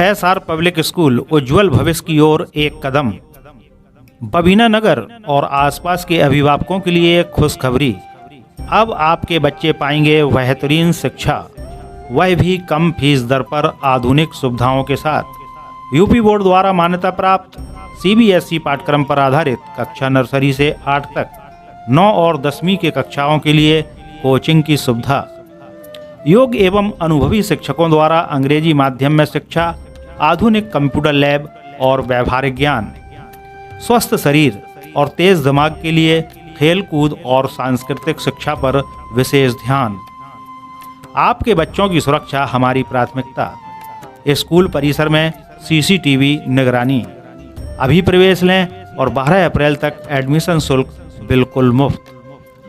SR public school उज्जवल भविष्य की ओर एक कदम। बबीना नगर और आसपास के अभिभावकों के लिए एक खुशखबरी। अब आपके बच्चे पाएंगे बेहतरीन शिक्षा, वह भी कम फीस दर पर आधुनिक सुविधाओं के साथ। यूपी बोर्ड द्वारा मान्यता प्राप्त सीबीएसई पाठ्यक्रम पर आधारित कक्षा नर्सरी से 8 तक 9 और 10वीं के कक्षाओं के लिए कोचिंग की सुविधा। योग्य एवं अनुभवी शिक्षकों द्वारा अंग्रेजी माध्यम में शिक्षा, आधुनिक कंप्यूटर लैब और व्यावहारिक ज्ञान। स्वस्थ शरीर और तेज दिमाग के लिए खेल कूद और सांस्कृतिक शिक्षा पर विशेष ध्यान। आपके बच्चों की सुरक्षा हमारी प्राथमिकता। स्कूल परिसर में सीसीटीवी निगरानी। अभी प्रवेश लें और 12 अप्रैल तक एडमिशन शुल्क बिल्कुल मुफ्त।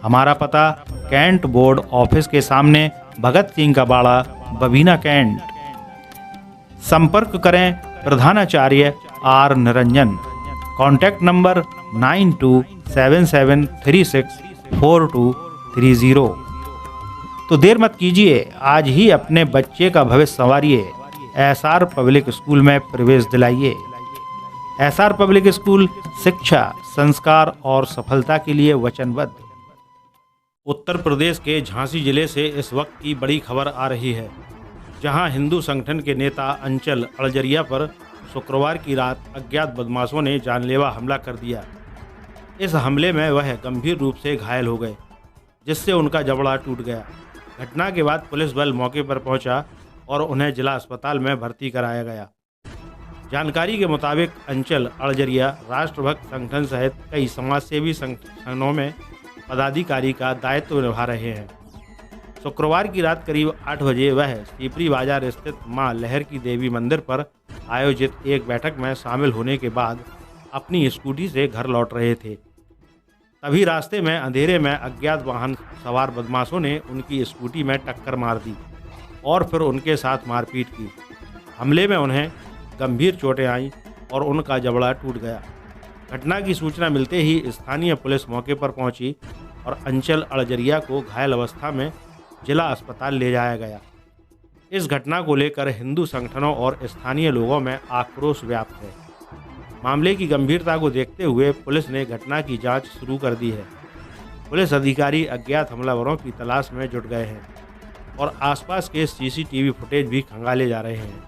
हमारा पता कैंट बोर्ड ऑफिस के सामने, भगत सिंह का बाड़ा, बबीना कैंट। संपर्क करें प्रधानाचार्य आर निरंजन। Contact number 9277364230। तो देर मत कीजिए, आज ही अपने बच्चे का भविष्य संवारिए। एसआर पब्लिक स्कूल में प्रवेश दिलाइए। एसआर पब्लिक स्कूल शिक्षा, संस्कार और सफलता के लिए वचनबद्ध। उत्तर प्रदेश के झांसी जिले से इस वक्त की बड़ी खबर आ रही है, जहां हिंदू संगठन के नेता अंचल अड़जरिया पर शुक्रवार की रात अज्ञात बदमाशों ने जानलेवा हमला कर दिया। इस हमले में वह गंभीर रूप से घायल हो गए, जिससे उनका जबड़ा टूट गया। घटना के बाद पुलिस बल मौके पर पहुंचा और उन्हें जिला अस्पताल में भर्ती कराया गया। जानकारी के मुताबिक अंचल अड़जरिया राष्ट्रभक्त संगठन सहित कई समाजसेवी संगठनों में पदाधिकारी का दायित्व निभा रहे हैं। शुक्रवार की रात करीब 8 बजे वह सीपरी बाजार स्थित मां लहर की देवी मंदिर पर आयोजित एक बैठक में शामिल होने के बाद अपनी स्कूटी से घर लौट रहे थे। तभी रास्ते में अंधेरे में अज्ञात वाहन सवार बदमाशों ने उनकी स्कूटी में टक्कर मार दी और फिर उनके साथ मारपीट की। हमले में उन्हें गंभीर चोटें आईं और उनका जबड़ा टूट गया। घटना की सूचना मिलते ही स्थानीय पुलिस मौके पर पहुंची और अंचल अड़जरिया को घायल अवस्था में जिला अस्पताल ले जाया गया। इस घटना को लेकर हिंदू संगठनों और स्थानीय लोगों में आक्रोश व्याप्त है। मामले की गंभीरता को देखते हुए पुलिस ने घटना की जांच शुरू कर दी है। पुलिस अधिकारी अज्ञात हमलावरों की तलाश में जुट गए हैं और आसपास के सीसीटीवी फुटेज भी खंगाले जा रहे हैं।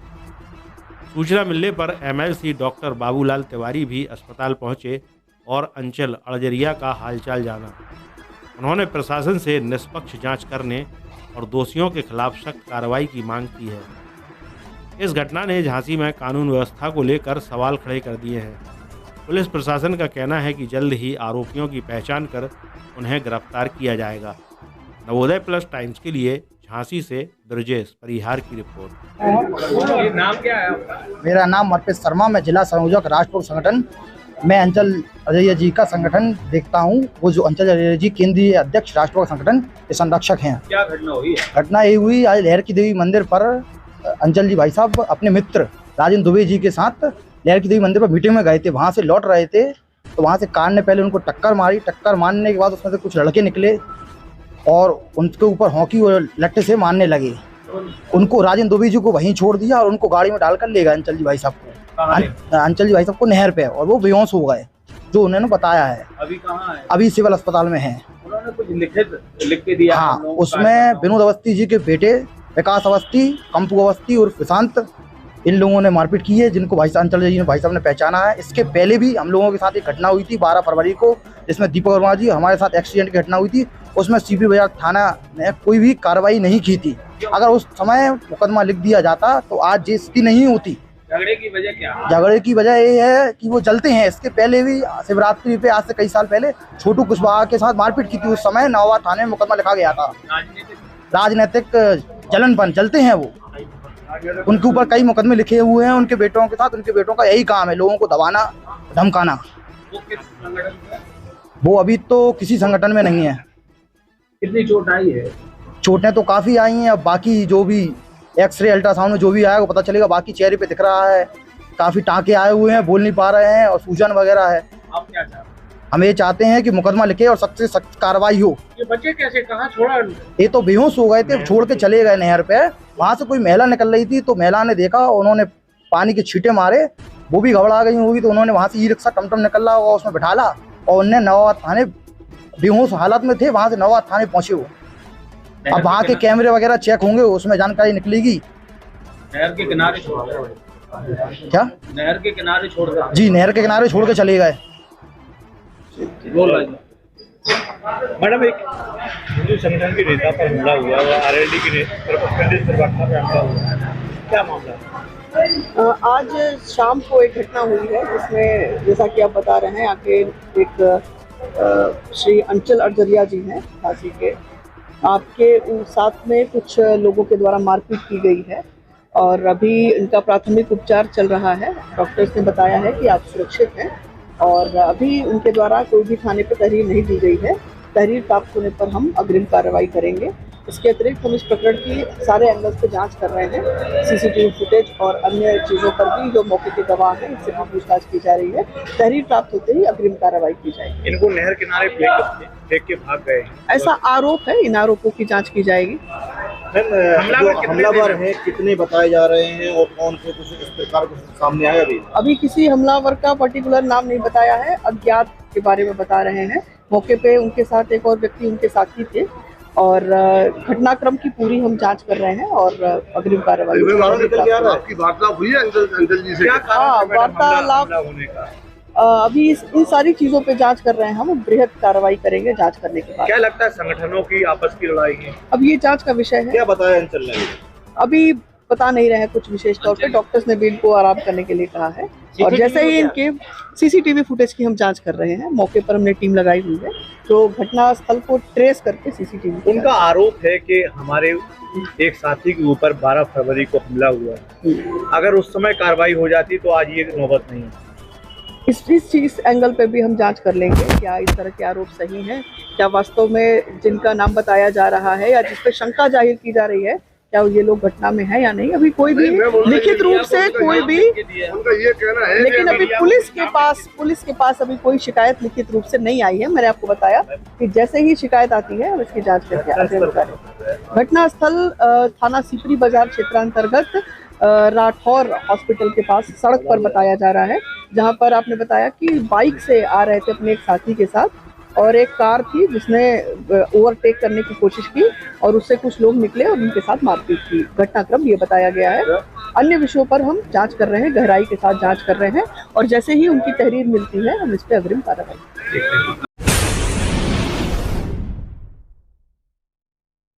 सूचना मिलने पर एमएलसी डॉक्टर बाबूलाल तिवारी भी अस्पताल पहुंचे और अंचल अड़जरिया का हालचाल जाना। उन्होंने प्रशासन से निष्पक्ष जांच करने और दोषियों के खिलाफ सख्त कार्रवाई की मांग की है। इस घटना ने झांसी में कानून व्यवस्था को लेकर सवाल खड़े कर दिए हैं। पुलिस प्रशासन का कहना है कि जल्द ही आरोपियों की पहचान कर उन्हें गिरफ्तार किया जाएगा। नवोदय प्लस टाइम्स के लिए झांसी से ब्रजेश परिहार की रिपोर्ट। नाम क्या है आपका? मेरा नाम अर्पित शर्मा, मैं जिला संयोजक राष्ट्रभक्त संगठन। मैं अंचल अड़जरिया जी का संगठन देखता हूँ। वो जो अंचल अड़जरिया जी केंद्रीय अध्यक्ष राष्ट्रभक्त संगठन के संरक्षक हैं। क्या घटना हुई है? घटना ये हुई, आज लहर की देवी मंदिर पर अंचल जी भाई साहब अपने मित्र राजेंद्र दुबे जी के साथ लहर की देवी मंदिर पर मीटिंग में गए थे। वहाँ से लौट रहे थे तो वहाँ से कार ने पहले उनको टक्कर मारी। टक्कर मारने के बाद उसमें से कुछ लड़के निकले और उनके ऊपर हॉकी और लट्टे से मारने लगे। उनको राजेंद्र दुबे जी को वहीं छोड़ दिया और उनको गाड़ी में डालकर ले गए अंचल जी भाई साहब को। अंचल जी भाई साहब को नहर पे, और वो बेहोश हो गए, जो उन्होंने बताया है। अभी कहाँ है? अभी सिविल अस्पताल में हैं। उन्होंने कुछ लिख के दिया? हाँ, उसमें विनोद अवस्थी जी के बेटे विकास अवस्थी, कंपू अवस्थी और प्रशांत, इन लोगों ने मारपीट की है, जिनको भाई अंचल जी ने भाई साहब ने पहचाना है। इसके पहले भी हम लोगों के साथ एक घटना हुई थी 12 फरवरी को, जिसमें दीपक वर्मा जी हमारे साथ एक्सीडेंट की घटना हुई थी। उसमें सीपी बाजार थाना ने कोई भी कार्रवाई नहीं की थी। अगर उस समय मुकदमा लिख दिया जाता तो आज ये स्थिति नहीं होती। झगड़े की वजह क्या? झगड़े की वजह ये है कि वो जलते हैं। इसके पहले भी शिवरात्रि पे आज से कई साल पहले छोटू कुशवाहा के साथ मारपीट की थी। उस समय नौवा थाने में मुकदमा लिखा गया था। राजनीतिक जलनपन चलते हैं वो। उनके ऊपर कई मुकदमे लिखे हुए हैं उनके बेटों के साथ। उनके बेटों का यही काम है, लोगों को दबाना, धमकाना। वो किस संगठन में? वो अभी तो किसी संगठन में नहीं है। कितनी चोट आई है? चोटें तो काफ़ी आई हैं। अब बाकी जो भी एक्सरे अल्ट्रासाउंड में जो भी आया वो पता चलेगा। बाकी चेहरे पे दिख रहा है काफ़ी टाँके आए हुए हैं, बोल नहीं पा रहे हैं और सूजन वगैरह है। आप क्या चाहते हैं? हम ये चाहते हैं कि मुकदमा लिखे और सख्त से सख्त कार्रवाई हो। ये बच्चे कैसे, कहाँ छोड़ा? ये तो बेहोश हो गए थे, छोड़ के चले गए नहर पे। वहाँ से कोई महिला निकल रही थी तो महिला ने देखा, उन्होंने पानी के छींटे मारे, वो भी घबरा गई होगी, तो उन्होंने वहाँ से ई रिक्शा टमटम निकल रहा होगा उसमें बिठाला और उन्हें नवाबाद थाने बेहोश हालत में थे, वहाँ से नवाबाद थाने पहुँचे वो। अब वहाँ के कैमरे वगैरह चेक होंगे, उसमें जानकारी निकलेगी। नहर के किनारे छोड़ गए। क्या? नहर के किनारे छोड़ गए। जी, नहर के किनारे छोड़ के चले गए। बोल रहा है। मैडम, एक हिंदू संगठन के नेता पर हमला हुआ और आरएलडी के दुर्घटना पर हमला हुआ, क्या मामला है? आज शाम को एक घटना हुई है जिसमें, जैसा कि आप बता रहे हैं, आके एक श्री अंचल अरजरिया जी हैं झांसी के, आपके साथ में कुछ लोगों के द्वारा मारपीट की गई है और अभी इनका प्राथमिक उपचार चल रहा है। डॉक्टर्स ने बताया है कि आप सुरक्षित हैं और अभी उनके द्वारा कोई भी थाने पर तहरीर नहीं दी गई है। तहरीर प्राप्त होने पर हम अग्रिम कार्रवाई करेंगे। इसके अतिरिक्त हम इस प्रकरण की सारे एंगल्स पे जांच कर रहे हैं, सीसीटीवी फुटेज और अन्य चीज़ों पर भी जो मौके के गवाह हैं इनसे भी पूछताछ की जा रही है। तहरीर प्राप्त होते ही अग्रिम कार्रवाई की जाएगी। इनको नहर किनारे फेंक के भाग गए, ऐसा आरोप है, इन आरोपों की जाँच की जाएगी। हमलावर है, कितने बताए जा रहे हैं और कौन से, कुछ इस प्रकार कुछ सामने आया? अभी किसी हमलावर का पर्टिकुलर नाम नहीं बताया है, अज्ञात के बारे में बता रहे हैं। मौके पे उनके साथ एक और व्यक्ति उनके साथी थे और घटनाक्रम की पूरी हम जांच कर रहे हैं और अग्रिम कार्रवाई। आपकी वार्तालाप हुई है अंचल जी से? हाँ, वार्तालाप होने का अभी इन सारी चीजों पे जांच कर रहे हैं। हम बृहद कार्रवाई करेंगे जांच करने के बाद। क्या लगता है संगठनों की आपस की लड़ाई है? अब ये जांच का विषय है। क्या बताया अंचल ने? अभी बता नहीं रहे हैं कुछ विशेष तौर पे। डॉक्टर्स ने भी इनको आराम करने के लिए कहा है और जैसे ही इनके सीसीटीवी फुटेज की हम जांच कर रहे हैं। मौके पर हमने टीम लगाई हुई है जो घटना स्थल को ट्रेस करके सीसीटीवी। उनका आरोप है कि हमारे एक साथी के ऊपर 12 फरवरी को हमला हुआ है, अगर उस समय कार्रवाई हो जाती तो आज ये नौबत नहीं है। इस एंगल पे भी हम जांच कर लेंगे, क्या इस तरह के आरोप सही हैं, क्या वास्तव में जिनका नाम बताया जा रहा है या जिस पे शंका जाहिर की जा रही है क्या ये लोग घटना में है या नहीं। अभी कोई भी लिखित रूप से कोई भी, उनका ये कहना है, लेकिन अभी पुलिस के पास अभी कोई शिकायत लिखित रूप से नहीं आई है। मैंने आपको बताया कि जैसे ही शिकायत आती है हम इसकी जांच करके आगे बढ़ेंगे। घटना स्थल थाना सीपरी बाजार क्षेत्रांतर्गत राठौर हॉस्पिटल के पास सड़क पर बताया जा रहा है, जहां पर आपने बताया कि बाइक से आ रहे थे अपने एक साथी के साथ और एक कार थी जिसने ओवरटेक करने की कोशिश की और उससे कुछ लोग निकले और उनके साथ मारपीट की। घटनाक्रम ये बताया गया है। अन्य विषयों पर हम जांच कर रहे हैं, गहराई के साथ जांच कर रहे हैं और जैसे ही उनकी तहरीर मिलती है हम इस पर अग्रिम कार्रवाई